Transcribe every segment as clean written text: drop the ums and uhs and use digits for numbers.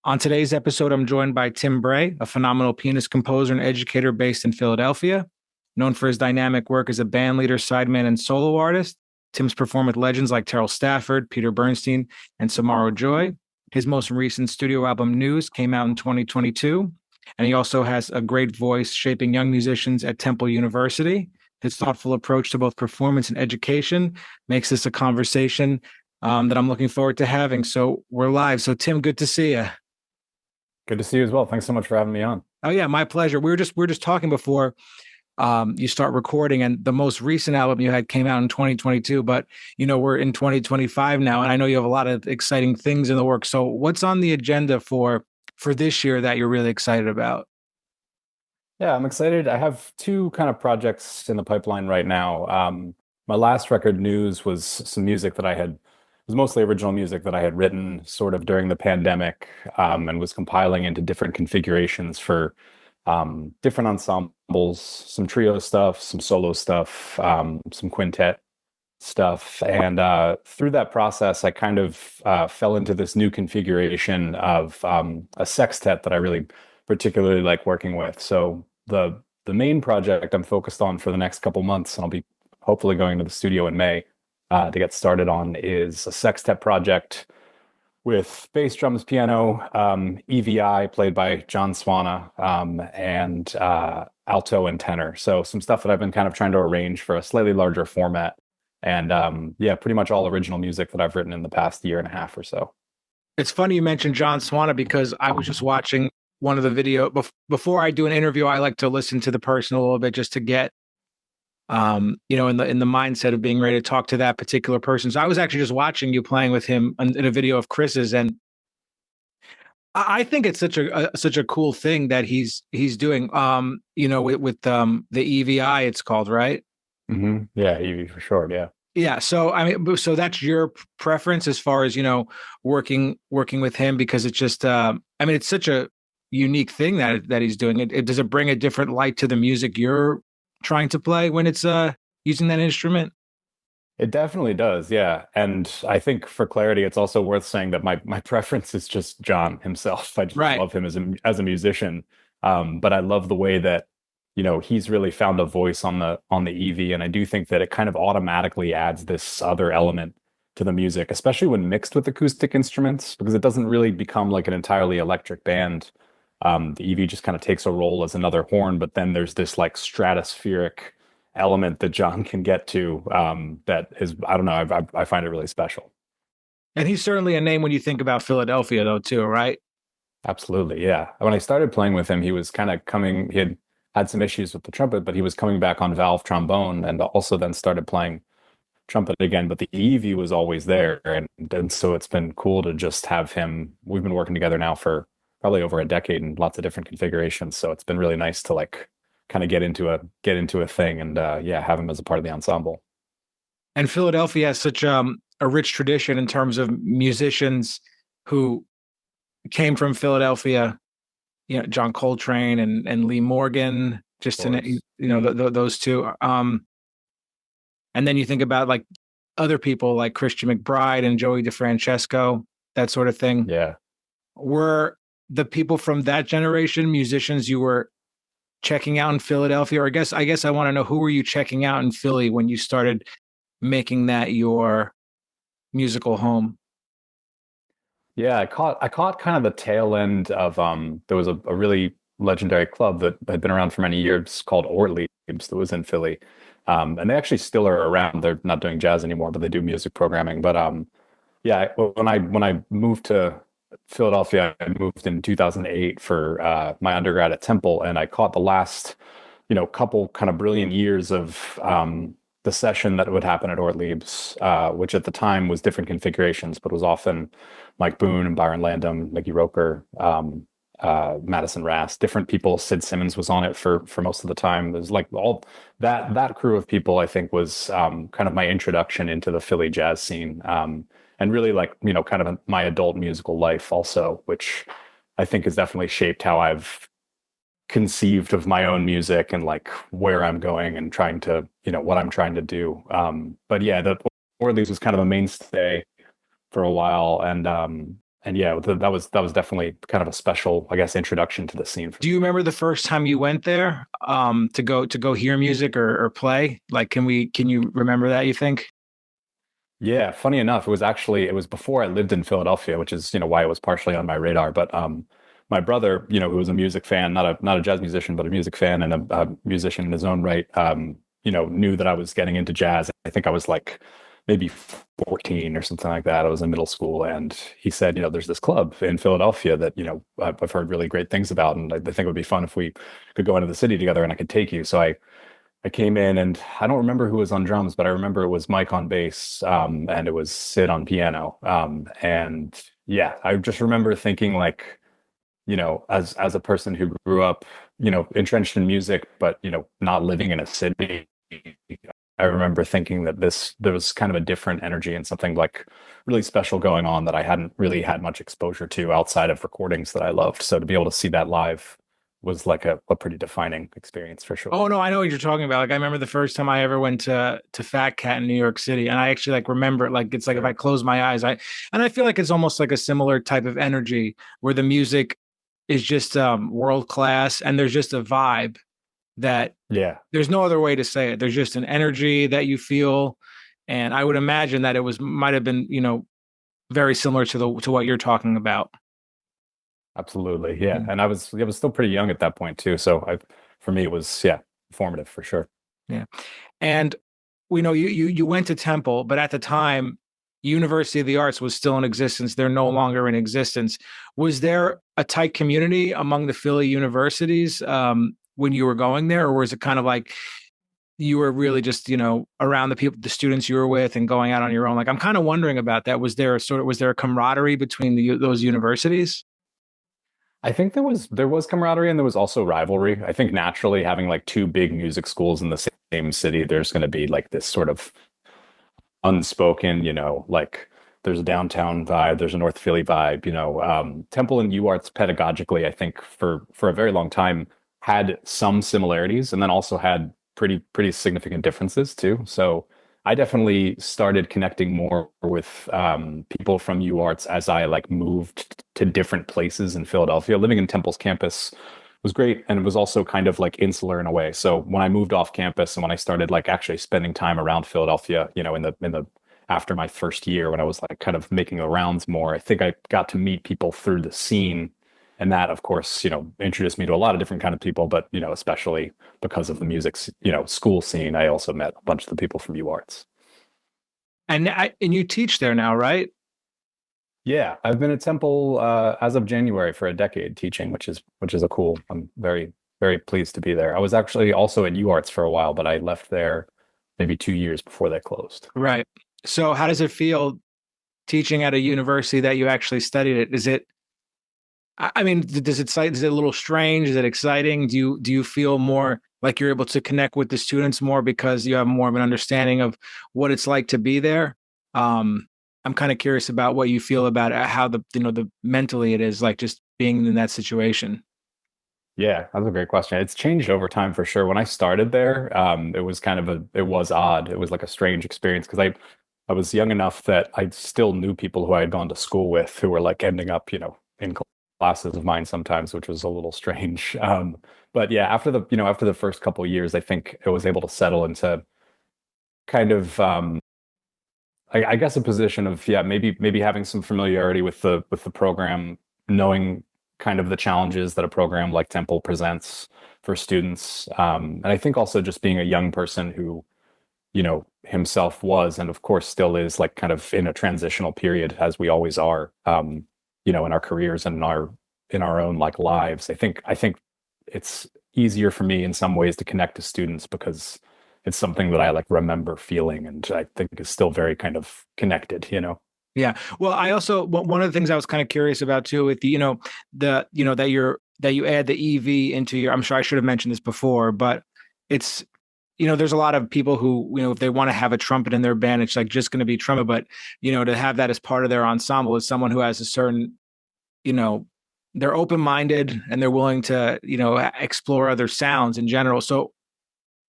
On today's episode, I'm joined by Tim Brey, a phenomenal pianist, composer, and educator based in Philadelphia. Known for his dynamic work as a bandleader, sideman, and solo artist, Tim's performed with legends like Terell Stafford, Peter Bernstein, and Samara Joy. His most recent studio album, News, came out in 2022, and he also has a great voice shaping young musicians at Temple University. His thoughtful approach to both performance and education makes this a conversation that I'm looking forward to having. So we're live. So Tim, good to see you. Good to see you as well. Thanks so much for having me on. Oh yeah, my pleasure. We were just talking before you start recording, and the most recent album you had came out in 2022. But we're in 2025 now, and I know you have a lot of exciting things in the works. So what's on the agenda for this year that you're really excited about? Yeah, I'm excited. I have two kind of projects in the pipeline right now. My last record, News, was some music that was mostly original music that I had written sort of during the pandemic, and was compiling into different configurations for different ensembles, some trio stuff, some solo stuff, some quintet stuff. And through that process, I kind of fell into this new configuration of a sextet that I really particularly like working with. So the main project I'm focused on for the next couple months, and I'll be hopefully going to the studio in May to get started on, is a sextet project with bass, drums, piano, EVI played by John Swana, and alto and tenor. So some stuff that I've been kind of trying to arrange for a slightly larger format. And yeah, pretty much all original music that I've written in the past year and a half or so. It's funny you mentioned John Swana because I was just watching one of the video before I do an interview. I like to listen to the person a little bit just to get in the mindset of being ready to talk to that particular person. So I was actually just watching you playing with him in a video of Chris's, and I think it's such a cool thing that he's doing. With the EVI, it's called, right? Yeah, Evie for sure. Yeah. Yeah. So I mean, so that's your preference as far as working with him, because it's just I mean, it's such a unique thing that he's doing. Does it bring a different light to the music you're trying to play when it's using that instrument? It definitely does, yeah. And I think for clarity, it's also worth saying that my preference is just John himself. I just Right. love him as a musician. But I love the way that, he's really found a voice on the EV. And I do think that it kind of automatically adds this other element to the music, especially when mixed with acoustic instruments, because it doesn't really become like an entirely electric band. The EV just kind of takes a role as another horn, but then there's this like stratospheric element that John can get to, that is, I don't know, I find it really special. And he's certainly a name when you think about Philadelphia, though, too, right? Absolutely, yeah. When I started playing with him, he was kind of coming, he had some issues with the trumpet, but he was coming back on valve trombone and also then started playing trumpet again. But the EV was always there. And so it's been cool to just have him. We've been working together now for probably over a decade in lots of different configurations. So it's been really nice to like kind of get into a thing and yeah, have him as a part of the ensemble. And Philadelphia has such a rich tradition in terms of musicians who came from Philadelphia. John Coltrane and Lee Morgan, Of just to course. those two. And then you think about like other people like Christian McBride and Joey DeFrancesco, that sort of thing. Yeah. Were the people from that generation musicians you were checking out in Philadelphia? Or I guess I want to know, who were you checking out in Philly when you started making that your musical home? Yeah, I caught kind of the tail end of there was a really legendary club that had been around for many years called Ortlieb's that was in Philly. And they actually still are around. They're not doing jazz anymore, but they do music programming. But yeah, when I moved to Philadelphia, I moved in 2008 for my undergrad at Temple, and I caught the last, couple kind of brilliant years of the session that would happen at Ortlieb's, which at the time was different configurations, but was often Mike Boone and Byron Landon, Mickey Roker, Madison Rass, different people. Sid Simmons was on it for most of the time. There's like all that crew of people. I think was kind of my introduction into the Philly jazz scene, and really like kind of my adult musical life also, which I think has definitely shaped how I've conceived of my own music and like where I'm going and trying to what I'm trying to do. But yeah, the Orleans was kind of a mainstay for a while, and yeah, that was definitely kind of a special, I guess, introduction to the scene for Do you remember the first time you went there to go hear music or play? Like, can you remember that, you think? Yeah, funny enough, it was before I lived in Philadelphia, which is, why it was partially on my radar. But my brother, who was a music fan, not a jazz musician, but a music fan and a musician in his own right, knew that I was getting into jazz. I think I was like maybe 14 or something like that. I was in middle school, and he said, there's this club in Philadelphia that, I've heard really great things about, and I think it would be fun if we could go into the city together and I could take you. So I came in, and I don't remember who was on drums, but I remember it was Mike on bass, and it was Sid on piano. And yeah, I just remember thinking like, as a person who grew up, entrenched in music, but not living in a city, I remember thinking that there was kind of a different energy and something like really special going on that I hadn't really had much exposure to outside of recordings that I loved. So to be able to see that live was like a pretty defining experience for sure. Oh no, I know what you're talking about. Like I remember the first time I ever went to Fat Cat in New York City, and I actually like remember it. Like it's like if I Sure. close my eyes, I feel like it's almost like a similar type of energy where the music is just world class, and there's just a vibe that Yeah. there's no other way to say it. There's just an energy that you feel, and I would imagine that it was might have been very similar to what you're talking about. Absolutely. Yeah. Yeah. And I was still pretty young at that point too. So for me, it was, yeah, formative for sure. Yeah. And we know you went to Temple, but at the time, University of the Arts was still in existence. They're no longer in existence. Was there a tight community among the Philly universities when you were going there, or was it kind of like you were really just around the people, the students you were with, and going out on your own? Like I'm kind of wondering about that. Was there a camaraderie between those universities? I think there was camaraderie and there was also rivalry. I think naturally having like two big music schools in the same city, there's going to be like this sort of unspoken, like there's a downtown vibe, there's a North Philly vibe, Temple and UArts pedagogically, I think for a very long time had some similarities and then also had pretty significant differences too. So I definitely started connecting more with people from UArts as I like moved to different places in Philadelphia. Living in Temple's campus was great, and it was also kind of like insular in a way. So when I moved off campus and when I started like actually spending time around Philadelphia, in the after my first year when I was like kind of making the rounds more, I think I got to meet people through the scene. And that, of course, introduced me to a lot of different kind of people, but especially because of the music, school scene, I also met a bunch of the people from UArts. And you teach there now, right? Yeah, I've been at Temple as of January for a decade teaching, which is a cool. I'm very very pleased to be there. I was actually also at UArts for a while, but I left there maybe 2 years before they closed. Right. So how does it feel teaching at a university that you actually studied it? Is it, I mean, is it a little strange? Is it exciting? Do you feel more like you're able to connect with the students more because you have more of an understanding of what it's like to be there? Um, I'm kind of curious about what you feel about how the mentally it is like just being in that situation. Yeah, that's a great question. It's changed over time for sure. When I started there, it was odd. It was like a strange experience because I was young enough that I still knew people who I had gone to school with who were like ending up, in classes of mine sometimes, which was a little strange. But yeah, after the first couple of years, I think I was able to settle into kind of, I guess a position of, yeah, maybe having some familiarity with the program, knowing kind of the challenges that a program like Temple presents for students. And I think also just being a young person who, himself was, and of course still is like kind of in a transitional period as we always are, in our careers and in our own like lives. I think it's easier for me in some ways to connect to students because it's something that I like remember feeling and I think is still very kind of connected. Yeah. Well, I also one of the things I was kind of curious about too with that you add the EV into your. I'm sure I should have mentioned this before, but it's there's a lot of people who if they want to have a trumpet in their band, it's like just going to be trumpet, but to have that as part of their ensemble is someone who has a certain you know they're open-minded and they're willing to explore other sounds in general. So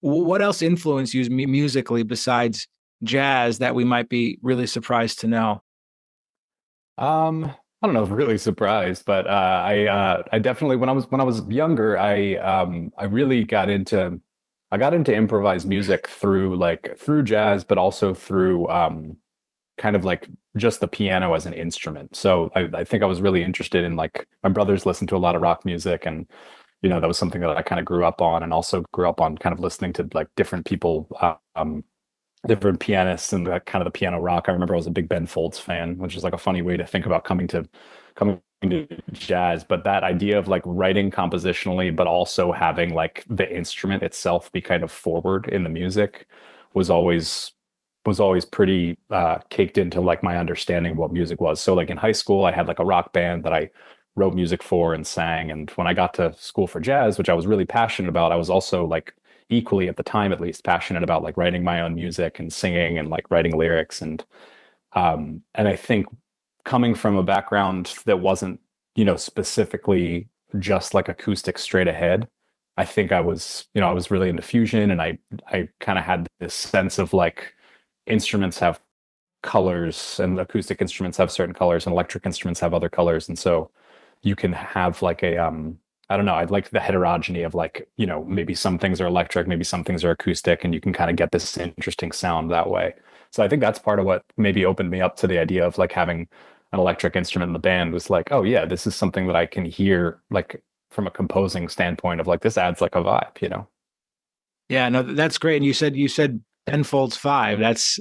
what else influenced you musically besides jazz that we might be really surprised to know? I don't know if really surprised, but I definitely when I was younger, I really got into improvised music through through jazz, but also through kind of like just the piano as an instrument. So I think I was really interested in like my brothers listened to a lot of rock music, and that was something that I kind of grew up on, and also grew up on kind of listening to like different people, different pianists and that kind of the piano rock. I remember I was a big Ben Folds fan, which is like a funny way to think about coming to jazz. But that idea of like writing compositionally, but also having like the instrument itself be kind of forward in the music was always was always pretty caked into like my understanding of what music was. So like in high school, I had like a rock band that I wrote music for and sang. And when I got to school for jazz, which I was really passionate about, I was also like equally at the time at least passionate about like writing my own music and singing and like writing lyrics. And I think coming from a background that wasn't, specifically just like acoustic straight ahead, I think I was really into fusion, and I kind of had this sense of like instruments have colors and acoustic instruments have certain colors and electric instruments have other colors. And so you can have like a I don't know, I'd like the heterogeneity of like, maybe some things are electric, maybe some things are acoustic, and you can kind of get this interesting sound that way. So I think that's part of what maybe opened me up to the idea of like having an electric instrument in the band, was like, oh yeah, this is something that I can hear like from a composing standpoint of like this adds like a vibe. Yeah, no, that's great. And you said Ben Folds Five. That's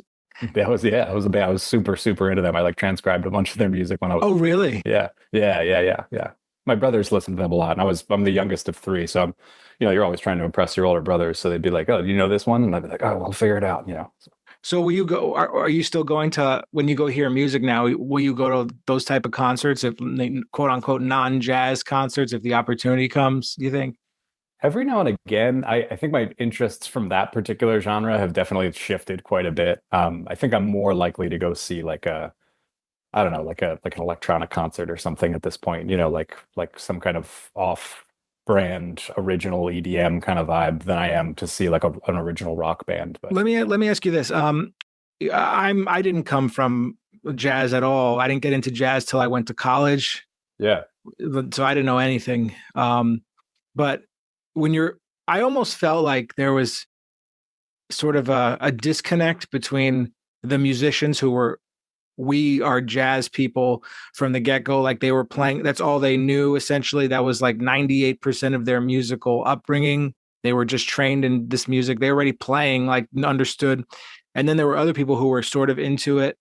That was yeah, it was a band. I was super, super into them. I like transcribed a bunch of their music when I was oh really? yeah, yeah, yeah, yeah, yeah. My brothers listened to them a lot, and I'm the youngest of three, so you're always trying to impress your older brothers. So they'd be like, "Oh, do you know this one?" And I'd be like, "Oh, we'll figure it out." So will you go? Are you still going to when you go hear music now? Will you go to those type of concerts, if quote unquote non-jazz concerts, if the opportunity comes? Do you think? Every now and again, I think my interests from that particular genre have definitely shifted quite a bit. I think I'm more likely to go see like I don't know, like an electronic concert or something at this point, like some kind of off-brand original EDM kind of vibe than I am to see like an original rock band. But Let me ask you this. I didn't come from jazz at all. I didn't get into jazz till I went to college, yeah, so I didn't know anything. But when you're, I almost felt like there was sort of a disconnect between the musicians who were we are jazz people from the get-go, like they were playing, that's all they knew essentially. That was like 98% of their musical upbringing. They were just trained in this music, they were already playing, like understood. And then there were other people who were sort of into it,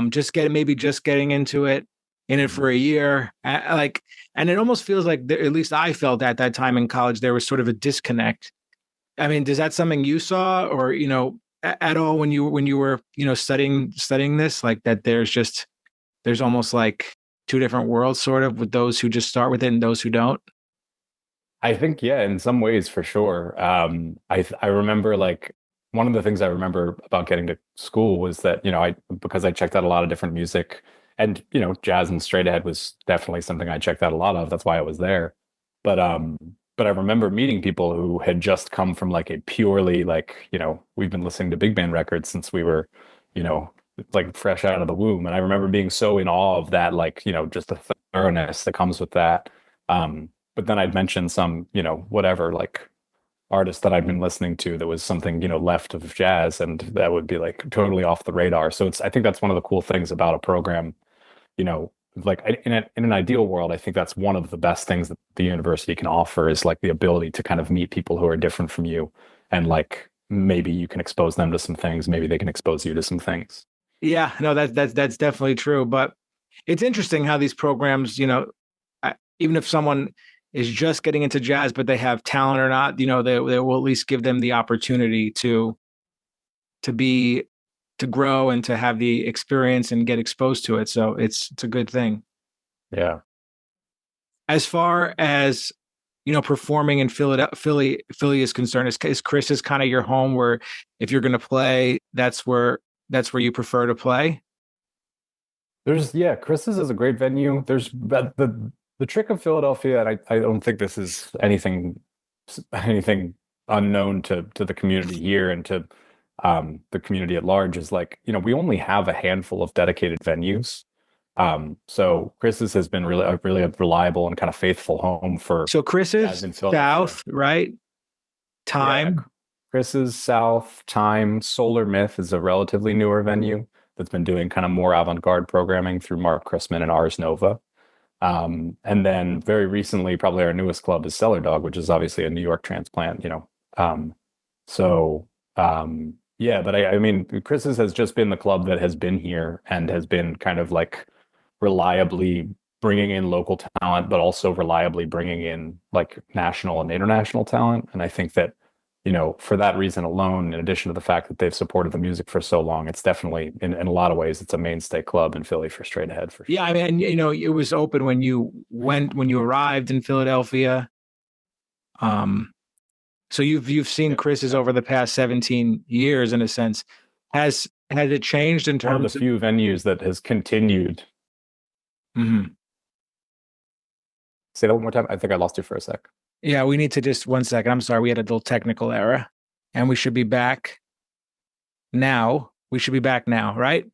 just getting into it, in it for a year, like. And it almost feels like at least I felt at that time in college there was sort of a disconnect. I mean, is that something you saw, or at all when you were studying this, like that there's almost like two different worlds sort of, with those who just start with it and those who don't? I think yeah, in some ways for sure. I remember like one of the things I remember about getting to school was that I because I checked out a lot of different music, and jazz and straight ahead was definitely something I checked out a lot of. That's why I was there. But I remember meeting people who had just come from like a purely like we've been listening to big band records since we were you know like fresh out of the womb, and I remember being so in awe of that, like just the thoroughness that comes with that. But then I'd mention some, whatever, like artist that I'd been listening to that was something, left of jazz, and that would be like totally off the radar. So I think that's one of the cool things about a program, you know, like in an ideal world, I think that's one of the best things that the university can offer, is like the ability to kind of meet people who are different from you. And like maybe you can expose them to some things, maybe they can expose you to some things. Yeah, no, that's definitely true. But it's interesting how these programs, even if someone is just getting into jazz, but they have talent or not, they will at least give them the opportunity to be to grow and to have the experience and get exposed to it. So it's a good thing. Yeah. As far as performing in Philly is concerned, is Chris is kind of your home, where if you're going to play, that's where you prefer to play? Yeah, Chris's is a great venue. There's but the trick of Philadelphia, and I don't think this is anything unknown to the community here and to the community at large, is like, we only have a handful of dedicated venues. So Chris's has been really a reliable and kind of faithful home for So Chris jazz is in Philadelphia. South, right? Yeah, Time. Chris's South. Time. Solar Myth is a relatively newer venue that's been doing kind of more avant-garde programming through Mark Chrisman and Ars Nova. And then very recently, probably our newest club is Cellar Dog, which is obviously a New York transplant, you know. So yeah, but I mean, Chris's has just been the club that has been here and has been kind of like reliably bringing in local talent, but also reliably bringing in like national and international talent. And I think that, you know, for that reason alone, in addition to the fact that they've supported the music for so long, it's definitely in a lot of ways, it's a mainstay club in Philly for straight ahead for Yeah, sure. I mean, you know, it was open when you arrived in Philadelphia. Um, so you've seen Yeah. Chris's over the past 17 years in a sense. Has it changed in One of the terms of few venues that has continued. Mhm. Say that one more time. I think I lost you for a sec. Yeah, we need to just 1 second. I'm sorry, we had a little technical error. And we should be back now. We should be back now, right?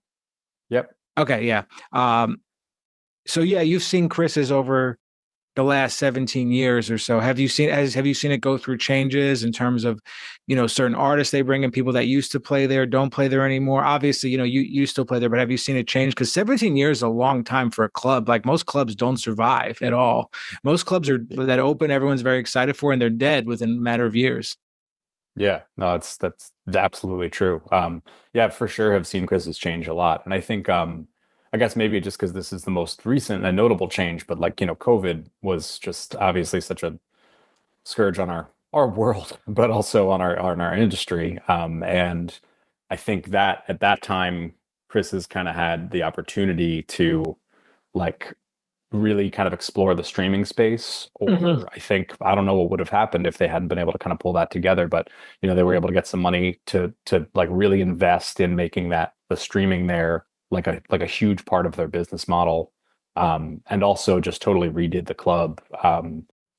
Yep. Okay, yeah. So yeah, you've seen Chris's over the last 17 years or so. Have you seen it go through changes in terms of, you know, certain artists they bring in, people that used to play there don't play there anymore? Obviously, you know, you still play there, but have you seen it change? Because 17 years is a long time for a club. Like most clubs don't survive at all. Most clubs are that open, everyone's very excited for, and they're dead within a matter of years. Yeah, no, that's absolutely true. Yeah, for sure have seen Chris's change a lot. And I think I guess maybe just because this is the most recent and notable change, but like, you know, COVID was just obviously such a scourge on our world, but also on our industry. And I think that at that time, Chris has kind of had the opportunity to like really kind of explore the streaming space. Mhm. Or I think I don't know what would have happened if they hadn't been able to kind of pull that together. But you know, they were able to get some money to like really invest in making that the streaming there like a huge part of their business model. And also just totally redid the club.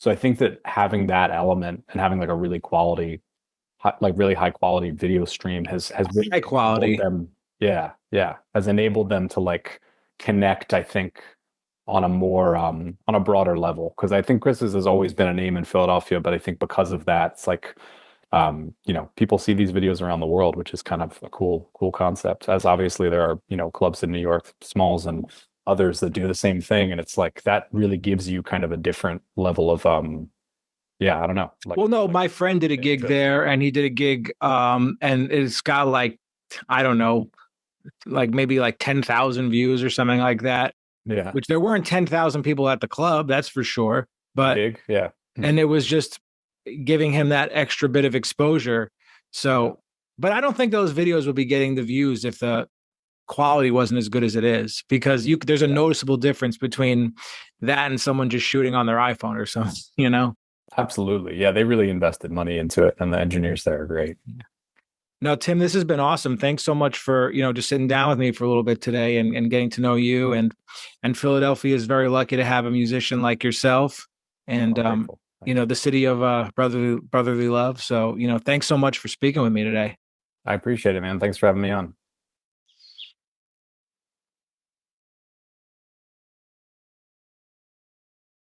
So I think that having that element and having like a really quality, like really high quality video stream has really High enabled quality. them. Yeah, yeah, has enabled them to like connect. I think on a more on a broader level because I think Chris's has always been a name in Philadelphia, but I think because of that, it's like you know, people see these videos around the world, which is kind of a cool concept. As obviously there are, you know, clubs in New York, Smalls and others that do the same thing, and it's like that really gives you kind of a different level of yeah, I don't know, Well, no, like my friend did a gig interest. there and he did a gig and it's got like I don't know, like maybe like 10,000 views or something like that, Yeah, which there weren't 10,000 people at the club, that's for sure. But big, yeah. and it was just giving him that extra bit of exposure. Yeah. So, but I don't think those videos would be getting the views if the quality wasn't as good as it is because there's a Yeah. noticeable difference between that and someone just shooting on their iPhone or something, you know? Absolutely. Yeah, they really invested money into it and the engineers there are great. No, Tim, this has been awesome. Thanks so much for, you know, just sitting down with me for a little bit today and getting to know you. And Philadelphia is very lucky to have a musician like yourself and I'm grateful. you Thanks. know, the city of brotherly love. So, you know, thanks so much for speaking with me today. I appreciate it, man. Thanks for having me on.